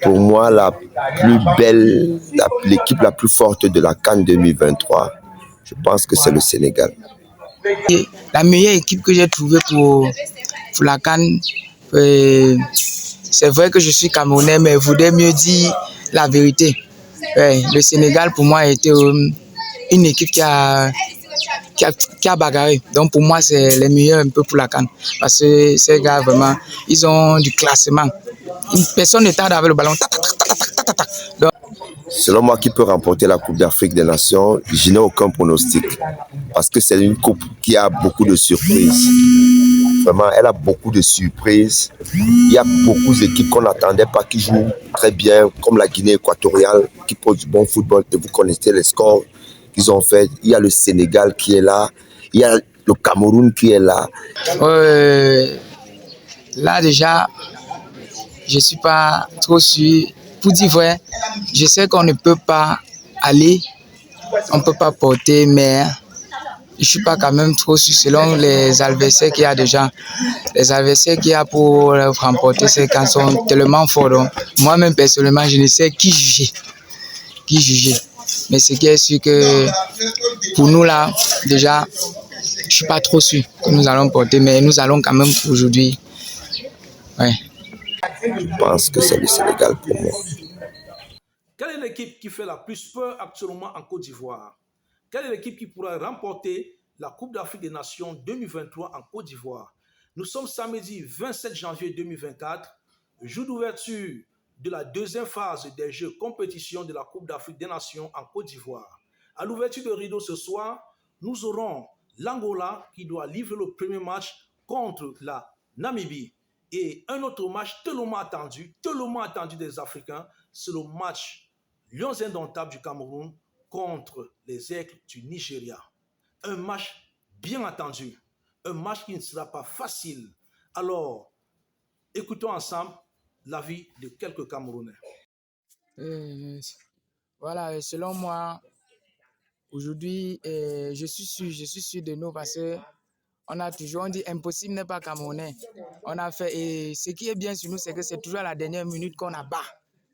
Pour moi, la plus belle, l'équipe la plus forte de la CAN 2023, je pense que c'est le Sénégal. La meilleure équipe que j'ai trouvée pour la CAN, c'est vrai que je suis Camerounais, mais je voudrais mieux dire la vérité. Le Sénégal, pour moi, a été une équipe qui a bagarré. Donc, pour moi, c'est les meilleurs un peu pour la CAN. Parce que ces gars, vraiment, ils ont du classement. Personne ne tarde avec le ballon. Donc, selon moi, qui peut remporter la Coupe d'Afrique des Nations, je n'ai aucun pronostic. Parce que c'est une coupe qui a beaucoup de surprises. Vraiment, elle a beaucoup de surprises. Il y a beaucoup d'équipes qu'on n'attendait pas qui jouent très bien, comme la Guinée équatoriale, qui pose du bon football. Et vous connaissez les scores qu'ils ont fait. Il y a le Sénégal qui est là. Il y a le Cameroun qui est là. Là, déjà, je ne suis pas trop sûr. Pour dire vrai, je sais qu'on ne peut pas aller, on ne peut pas porter, mais je ne suis pas quand même trop sûr selon les adversaires qu'il y a déjà. Les adversaires qu'il y a pour remporter ces camps sont tellement forts. Donc, moi-même, personnellement, je ne sais qui juger. Mais ce qui est sûr que pour nous, là, déjà, je ne suis pas trop sûr que nous allons porter, mais nous allons quand même aujourd'hui. Ouais. Je pense que c'est le Sénégal pour moi. Quelle est l'équipe qui fait la plus peur actuellement en Côte d'Ivoire? Quelle est l'équipe qui pourrait remporter la Coupe d'Afrique des Nations 2023 en Côte d'Ivoire? Nous sommes samedi 27 janvier 2024, jour d'ouverture de la deuxième phase des Jeux compétition de la Coupe d'Afrique des Nations en Côte d'Ivoire. À l'ouverture de rideau ce soir, nous aurons l'Angola qui doit livrer le premier match contre la Namibie. Et un autre match tellement attendu des Africains, c'est le match Lions indomptables du Cameroun contre les Aigles du Nigeria. Un match bien attendu, un match qui ne sera pas facile. Alors, écoutons ensemble l'avis de quelques Camerounais. Voilà, selon moi, aujourd'hui, je suis sûr de nous parce que on a toujours dit impossible n'est pas camerounais. On a fait, et ce qui est bien sur nous, c'est que c'est toujours à la dernière minute qu'on a bas.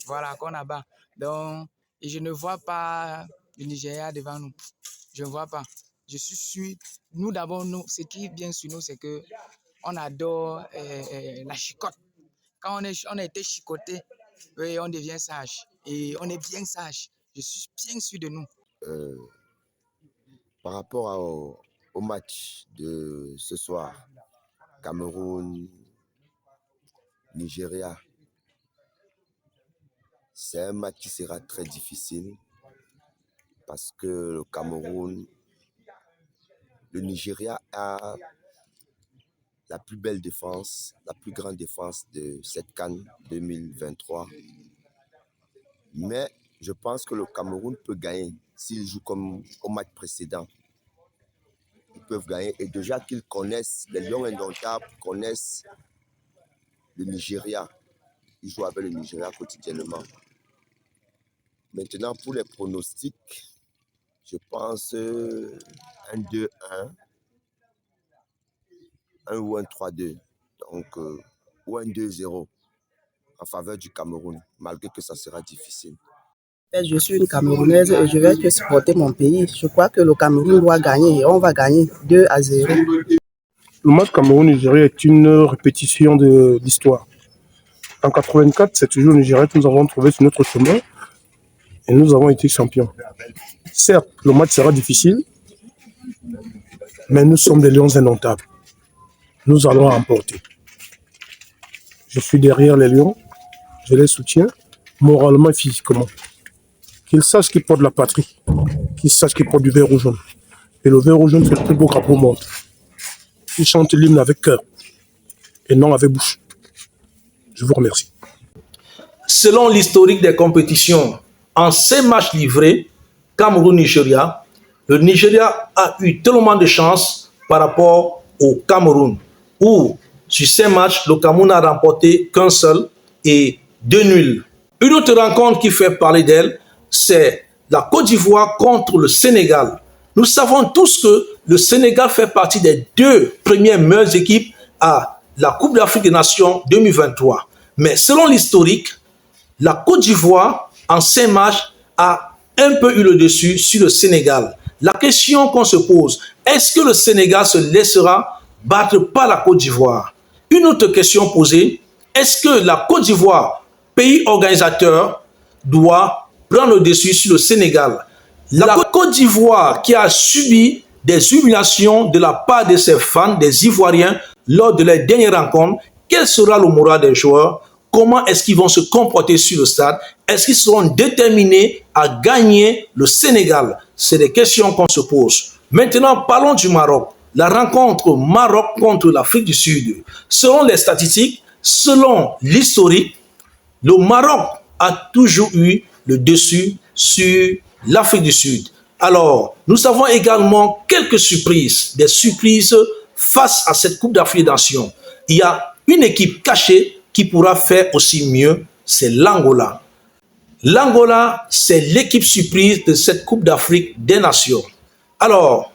Voilà, qu'on a bas. Donc, et je ne vois pas le Nigeria devant nous. Je ne vois pas. Je suis sûr. Nous, d'abord, ce qui est bien sur nous, c'est que on adore la chicotte. Quand on a été chicoté, on devient sage. Et on est bien sage. Je suis bien sûr de nous. Par rapport au match de ce soir, Cameroun, Nigeria, c'est un match qui sera très difficile parce que le Cameroun, le Nigeria a la plus belle défense, la plus grande défense de cette CAN 2023. Mais je pense que le Cameroun peut gagner s'il joue comme au match précédent. Ils peuvent gagner. Et déjà qu'ils connaissent, les Lions indomptables connaissent le Nigeria. Ils jouent avec le Nigeria quotidiennement. Maintenant, pour les pronostics, je pense un 2-1, un ou un 3-2. Donc, ou un 2-0 en faveur du Cameroun, malgré que ça sera difficile. Je suis une Camerounaise et je vais que supporter mon pays. Je crois que le Cameroun doit gagner et on va gagner 2-0. Le match Cameroun-Nigeria est une répétition de l'histoire. En 1984, c'est toujours le Nigeria que nous avons trouvé sur notre chemin et nous avons été champions. Certes, le match sera difficile, mais nous sommes des Lions indomptables. Nous allons remporter. Je suis derrière les Lions, je les soutiens moralement et physiquement. Qu'ils sachent qu'ils portent la patrie, qu'ils sachent qu'ils portent du vert ou jaune. Et le vert ou jaune, c'est le plus beau drapeau au monde. Ils chantent l'hymne avec cœur et non avec bouche. Je vous remercie. Selon l'historique des compétitions, en ces matchs livrés, Cameroun-Nigeria, le Nigeria a eu tellement de chance par rapport au Cameroun, où sur ces matchs, le Cameroun n'a remporté qu'un seul et 2 nuls. Une autre rencontre qui fait parler d'elle, c'est la Côte d'Ivoire contre le Sénégal. Nous savons tous que le Sénégal fait partie des 2 premières meilleures équipes à la Coupe d'Afrique des Nations 2023. Mais selon l'historique, la Côte d'Ivoire, en 5 matchs, a un peu eu le dessus sur le Sénégal. La question qu'on se pose, est-ce que le Sénégal se laissera battre par la Côte d'Ivoire? Une autre question posée, est-ce que la Côte d'Ivoire, pays organisateur, doit prendre le dessus sur le Sénégal? La Côte d'Ivoire qui a subi des humiliations de la part de ses fans, des Ivoiriens, lors de leur dernière rencontre, quel sera le moral des joueurs? Comment est-ce qu'ils vont se comporter sur le stade? Est-ce qu'ils seront déterminés à gagner le Sénégal? C'est des questions qu'on se pose. Maintenant, parlons du Maroc. La rencontre Maroc contre l'Afrique du Sud. Selon les statistiques, selon l'historique, le Maroc a toujours eu le dessus sur l'Afrique du Sud. Alors, nous avons également quelques surprises, des surprises face à cette Coupe d'Afrique des Nations. Il y a une équipe cachée qui pourra faire aussi mieux, c'est l'Angola. L'Angola, c'est l'équipe surprise de cette Coupe d'Afrique des Nations. Alors,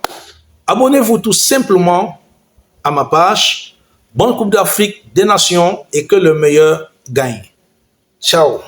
abonnez-vous tout simplement à ma page. Bonne Coupe d'Afrique des Nations et que le meilleur gagne. Ciao.